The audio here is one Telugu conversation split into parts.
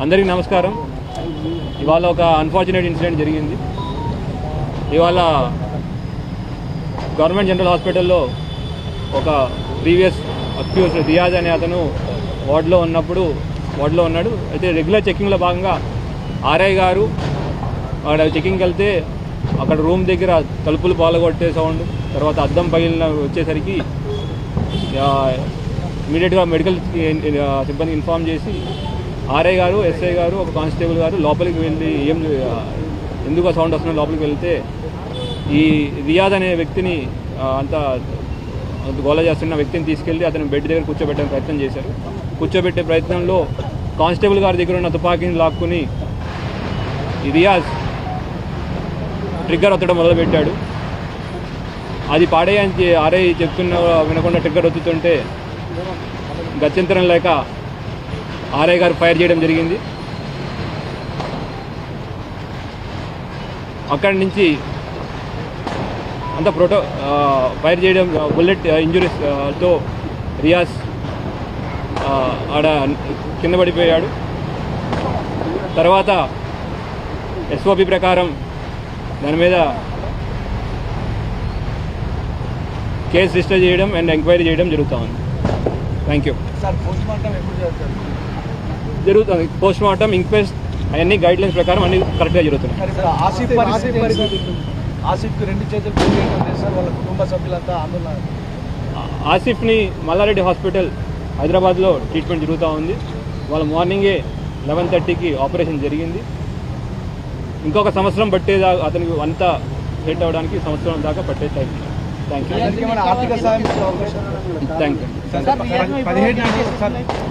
అందరికీ నమస్కారం. ఇవాళ ఒక అన్ఫార్చునేట్ ఇన్సిడెంట్ జరిగింది. ఇవాళ గవర్నమెంట్ జనరల్ హాస్పిటల్లో ఒక ప్రీవియస్ అక్యూజ్ రియాజ్ అనే అతను వార్డులో ఉన్నాడు. అయితే రెగ్యులర్ చెకింగ్లో భాగంగా ఆర్ఐ గారు అక్కడ చెకింగ్కి వెళ్తే అక్కడ రూమ్ దగ్గర తలుపులు పాల్గొట్టే సౌండ్, తర్వాత అద్దం పగిలిన వచ్చేసరికి ఇమీడియట్గా మెడికల్ సిబ్బందికి ఇన్ఫామ్ చేసి ఆర్ఐ గారు, ఎస్ఐ గారు, ఒక కానిస్టేబుల్ గారు లోపలికి వెళ్ళి ఎందుకు సౌండ్ వస్తుందో లోపలికి వెళ్తే ఈ రియాజ్ అనే వ్యక్తిని అంత గోల చేస్తున్న వ్యక్తిని తీసుకెళ్ళి అతను బెడ్ దగ్గర కూర్చోబెట్టడానికి ప్రయత్నం చేశారు. కూర్చోబెట్టే ప్రయత్నంలో కానిస్టేబుల్ గారి దగ్గర ఉన్న తుపాకీని లాక్కుని ఈ రియాజ్ ట్రిగ్గర్ ఒత్తడం మొదలుపెట్టాడు. అది పాడేయని ఆర్ఐ చెప్తున్న వినకుండా ట్రిగ్గర్ ఒత్తుతుంటే గత్యంతరం లేక ఆర్ఐ గారు ఫైర్ చేయడం జరిగింది. అక్కడి నుంచి అంతా ఫైర్ చేయడం బుల్లెట్ ఇంజురీస్తో రియాజ్ ఆడ కింద పడిపోయాడు. తర్వాత ఎస్ఓపి ప్రకారం దాని మీద కేసు రిజిస్టర్ చేయడం అండ్ ఎంక్వైరీ చేయడం జరుగుతూ ఉంది. Thank you. జరుగుతుంది పోస్ట్ మార్టం, ఇంక్వెస్ట్ అవన్నీ గైడ్ లైన్స్ ప్రకారం అన్ని కరెక్ట్గా జరుగుతున్నాయి. ఆసిఫ్ని మల్లారెడ్డి హాస్పిటల్ హైదరాబాద్లో ట్రీట్మెంట్ జరుగుతూ ఉంది. వాళ్ళ మార్నింగే 11:30కి ఆపరేషన్ జరిగింది. ఇంకొక సంవత్సరం పట్టేదాకా అతనికి అంతా సెట్ అవ్వడానికి సంవత్సరం దాకా పట్టే టైం. Thank you.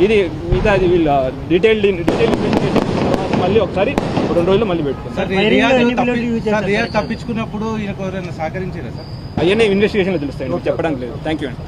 ఇది మిగతా వీళ్ళ డీటెయిల్డ్ ఇన్వెస్టిగేషన్ మళ్ళీ ఒకసారి 2 రోజులు మళ్ళీ పెట్టుకుంటాం. తప్పించుకున్నప్పుడు సహకరించారా సార్? అవన్నీ ఇన్వెస్టిగేషన్లో తెలుస్తాయి, చెప్పడానికి లేదు. థ్యాంక్ యూ అండి.